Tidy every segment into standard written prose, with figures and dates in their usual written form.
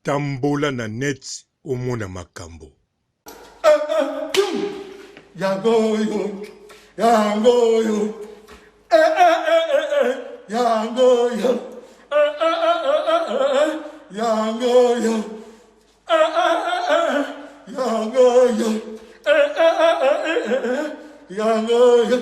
Tambola na net omona makambo. Yangoyo, yangoyo, yangoyo, yangoyo, yangoyo, yangoyo.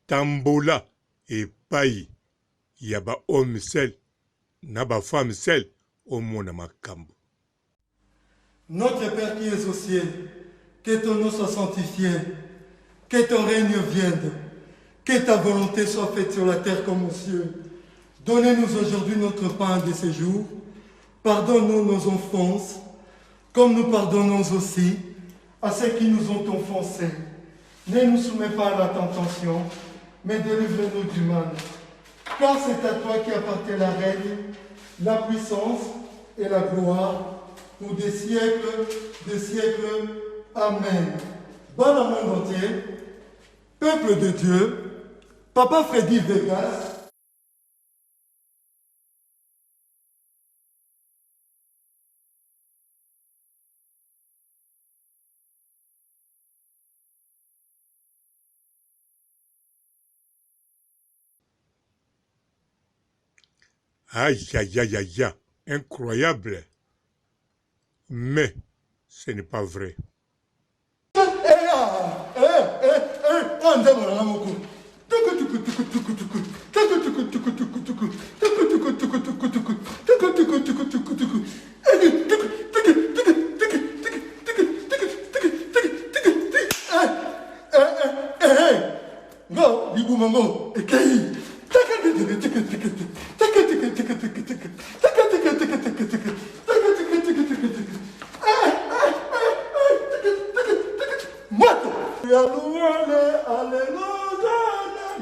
Tambola et payi yaba homme seul, naba femme seule omona makambo. Notre Père qui es aux cieux, que ton nom soit sanctifié, que ton règne vienne, que ta volonté soit faite sur la terre comme aux cieux. Donnez-nous aujourd'hui notre pain de ce jour. Pardonne-nous nos offenses, comme nous pardonnons aussi à ceux qui nous ont offensés. Ne nous soumets pas à la tentation, mais délivre-nous du mal. Car c'est à toi qui appartient la règne, la puissance et la gloire pour des siècles. Amen. Dans le monde entier, peuple de Dieu, Papa Freddy Vegas. Aïe, aïe, aïe, aïe, aïe, incroyable. Mais ce n'est pas vrai.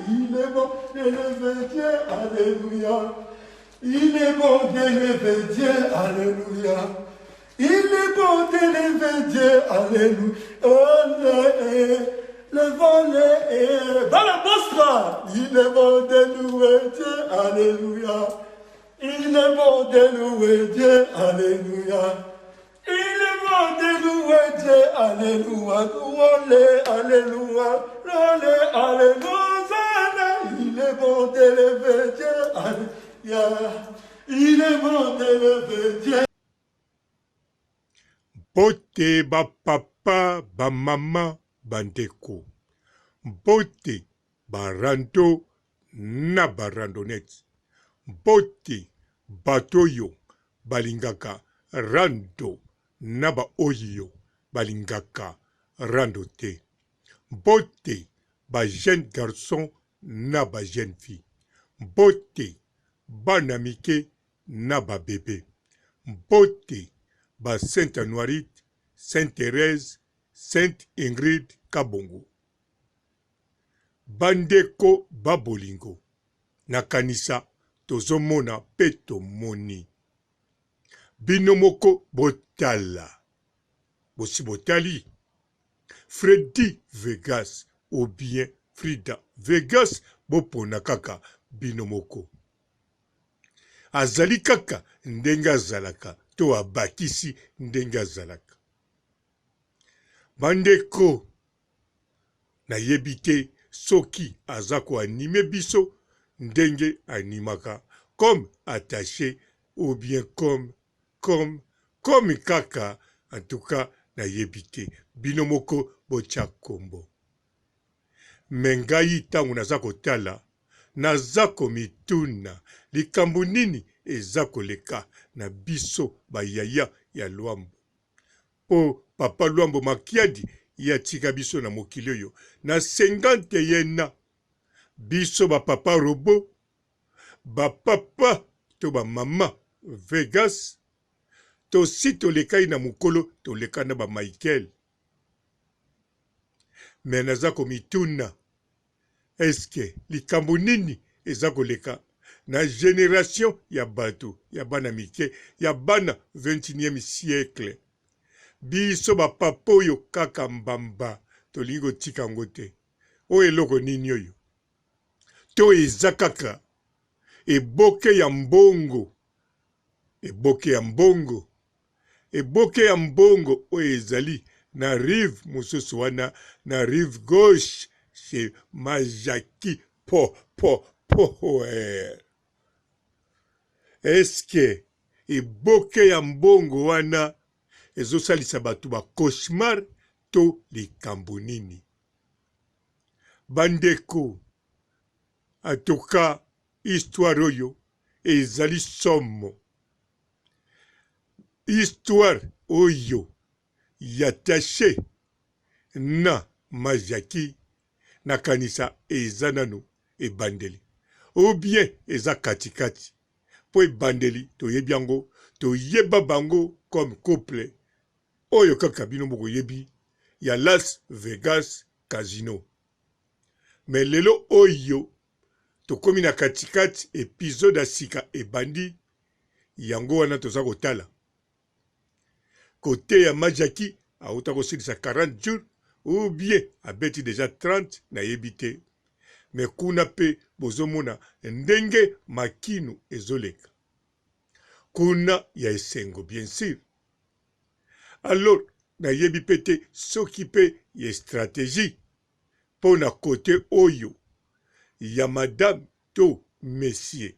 Il est bon d'élever Dieu, alléluia. Il est bon d'élever Dieu, alléluia. Il est bon d'élever Dieu, alléluia. Le dans la bostra, il est bon de louer Dieu, alléluia. Il est bon de louer Dieu, alléluia. Il est bon de louer Dieu, alléluia. Louez-le, alléluia. Louez-le, alléluia. Il est bon d'élever Dieu, alléluia. Il est bon d'élever Dieu. Bote ba papa, ba mama, bandeko. Bote ba rando na ba randonnette. Bote batoyo balingaka rando na ba oyo balingaka rando te. Bote ba jeune garçon na ba jeune fille. Bote bana mike na ba bébé. Bote ba Sainte Anuarite, Sainte Thérèse, Sainte Ingrid Kabongo. Bandeko babolingo. Nakanisa tozomona peto moni. Binomoko botala. Bosi botali. Freddy Vegas ou bien Frida Vegas bopona kaka binomoko. Azali kaka ndenga zalaka. To abakisi ndenga zalaka. Bandeko na yebite soki azako anime biso ndenge animaka comme attaché ou bien comme kaka en tout cas na yebite binomoko bocha kombo. Mengai tangu nazako tala nazako mituna likambo nini ezako leka na biso bayaya ya Lwambo. Po papa Lwambo Makiadi ya tika biso na mokili oyo na 50 yena biso ba papa Robo ba papa to ba mama Vegas to si tolekai na mukolo toleka na ba Michael. Menaza komituna eske likambo nini ezako leka na génération ya bato ya bana mike ya bana 21e siècle. Biso bapapa oyo kaka mbamba tolingi kotika yango te. Oyo eloko nini oyo? To eza kaka eboke ya mbongo. Eboke ya mbongo. Eboke ya mbongo oyo ezali na rive mosusu wana, na rive gauche chez Majaki po. Eske eboke ya mbongo wana ezosalisa bato ba cauchemar to likambo nini? Bandeko, atoka histoire oyo ezali somo. Histoire oyo yatashe na Majaki nakanisa eza nano ebandeli. Ou bien eza katikati. Po ebandeli toyebi yango, toyeba bango comme couple. Oyo kaka bino moko yebi ya Las Vegas Casino. Mais lelo oyo tokomi na katikati épisode asika ebandi yango wana toza kotala. Côté ya Majaki auta kosilisa 40 jours ou bien abeti déjà 30 na yebite. Mais kuna pe bozomona ndenge makinu ezoleka. Kuna ya esengo bien sûr. Alors na yebi pete soki pe ya stratégie pour na côté oyo ya madame to monsieur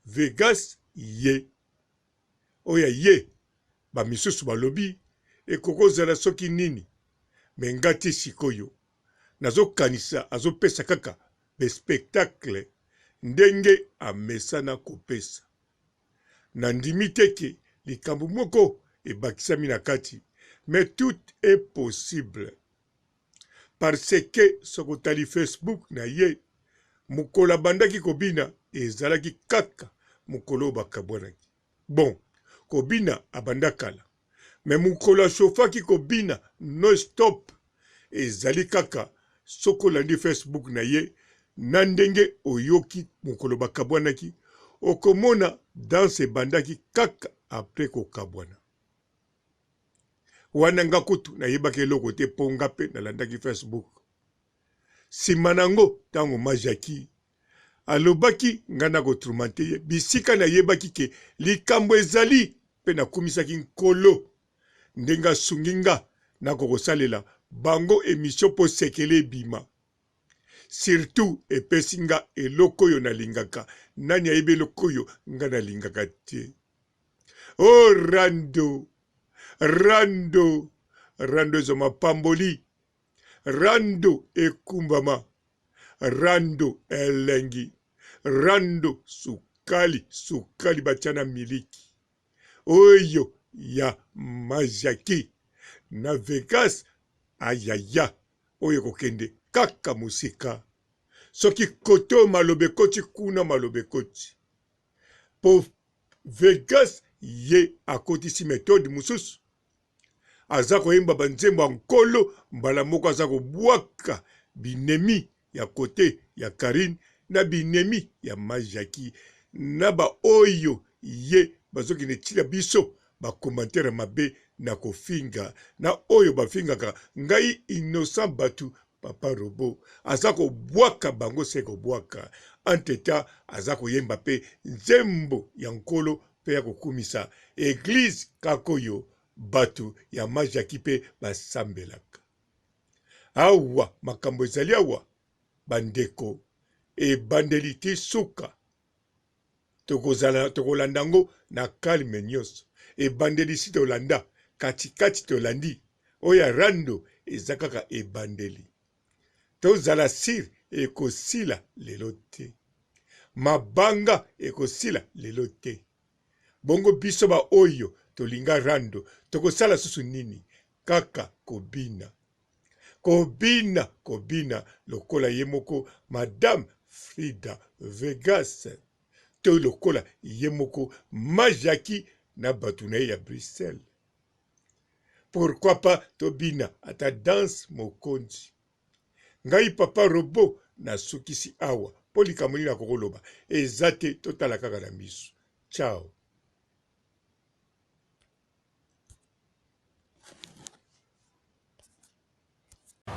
Vegas ye oya ye ba misusu balobi ekokozala soki nini me ngati sikoyo nazokanisa azopesa kaka be spectacle ndenge amesana kopesa na ndimi teke likambo moko ebakisami na kati mais tout est possible parce que sokotali Facebook na ye mukolo abandaki kobina ezalaki kaka mukolo bakabwanaki. Bon, kobina abanda kala. Mais mukolo ashofaki kobina no stop ezali kaka sokolandi Facebook na ye na ndenge oyoki mukolo bakabwanaki okomona danse ebandaki kaka après kokabwana. Wana nga kutu nayebaki eloko te mpo nga mpe nalandaki Facebook. Sima nango tango Majaki alobaki nga na kotrumante ye bisika nayebaki ke likambo ezali mpe nakumisaki nkolo ndenge asungi nga nakokosalela bango emission mpo sekele ebima. Surtout epesi nga eloko oyo nalingaka. Nani ayebi eloko oyo nga nalingaka te? Oh Rando, Rando, Rando ezo mapamboli, Rando ekumbama, Rando elengi, Rando sukali, sukali batiana miliki. Oyo ya Majaki na Vegas ayaya oyo kokende kaka musika. Soki koto malobe koti kuna malobe koti. Po Vegas ye akotisi méthode mususu. Aza koyemba banzembo ankolo mbala moko aza kobwaka binemi ya kote ya Karine na binemi ya Majaki na ba oyo ye bazoki netila biso ba commentaire mabe na kofinga na oyo bafingaka ngai innocent batu papa robo aza kobwaka bango se kobwaka anteta aza koyemba pe nzembo ya nkolo pe ya kokumisa église kakoyo batu ya Majaki pe basambelaka. Awa makambo ezali awa bandeko ebandeli ti suka tokolanda ngo na kalme nyonso ebandeli si tolanda katikati tolandi oya Rando eza kaka ebandeli tozala sir ekosila lelo te mabanga ekosila lelo te bongo biso ba oyo tolinga Rando tokosala susu nini kaka kobina kobina kobina lokola ye moko madame Frida Vegas to lokola ye moko Majaki na batu na ye ya Bruxelles. Pourquoi pas tobina ata danse mokonzi ngai papa robo na sukisi awa po likambo nini akokoloba eza te totala kaka na miso. Ciao.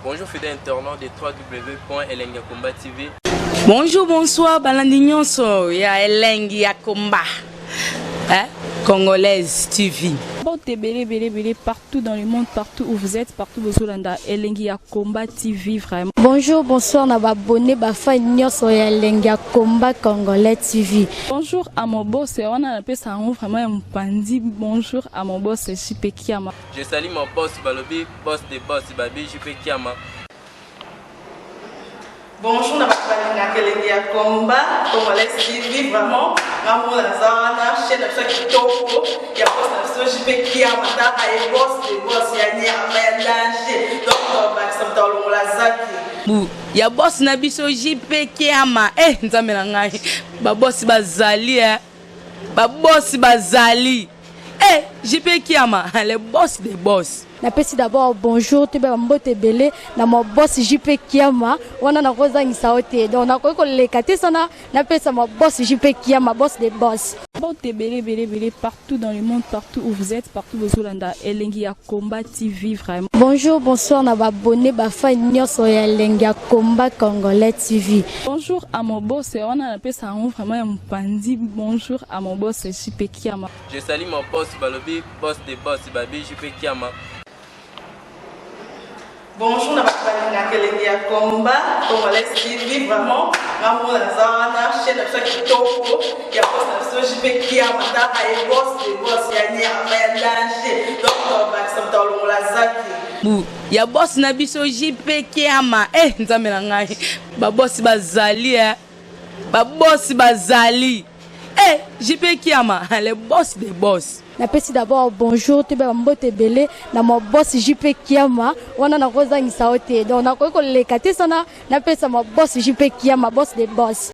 Bonjour fidèles internautes de www.elengiakomba TV. Bonjour, bonsoir, balandi nyonso ya Elengi ya Komba. Congolaise TV. Bon, belé partout dans le monde, partout où vous êtes, partout où vous êtes, Elengi ya Komba TV vraiment. Bonjour, bonsoir, na abonné bafa nyonso ya Elengi ya Komba Congolais TV. Bonjour à mon boss, on a appelé ça vraiment un pandi. Bonjour à mon boss, JP Kiama. Je salue mon boss Balobi, boss des boss Babi, JP Kiama. Bonjour, na Elengi ya Komba Congolais TV vraiment. Maman Lazana, chaîne de Kitoko, il y a boss JP Kiama, et boss des boss, il y a un danger. Donc, on va s'entendre ya boss na biso JP Kiama. Nzambe na ngai. Ba boss bazali ba boss bazali. JP Kiama, le boss des boss. Napesi d'abord bonjour, tu peux mbote belé na mon boss JP Kiama, wana na kozangisa ote. Donc na ko lekate sana, napesa mon boss JP Kiama, boss des boss. Bon, belé partout dans le monde, partout où vous êtes, partout où vous êtes, Elengi ya Komba TV vraiment. Bonjour, bonsoir, na abonné bafa nyonso ya Elengi ya Komba Congolais TV. Bonjour à mon boss, on a appelé ça vraiment un pandi. Bonjour à mon boss JP Kiama. Je salue mon boss Balobi, boss des boss Babi, JP Kiama. Bonjour, na Elengi ya Komba Congolais TV vraiment. Maman Lazana, chaîne de Kitoko, il y a boss JP Kiama, et boss des boss, il y a un danger. Donc on va s'entendre la ya boss na biso JP Kiama. Nzambe na ngai. Ba boss bazali ba boss bazali. JP Kiama, le boss des boss. Napesi d'abord bonjour, tu peux mbote belé na mon boss JP Kiama, wana na kozangisa ote. Donc na ko lekate sana, napesa mon boss JP Kiama, boss des boss.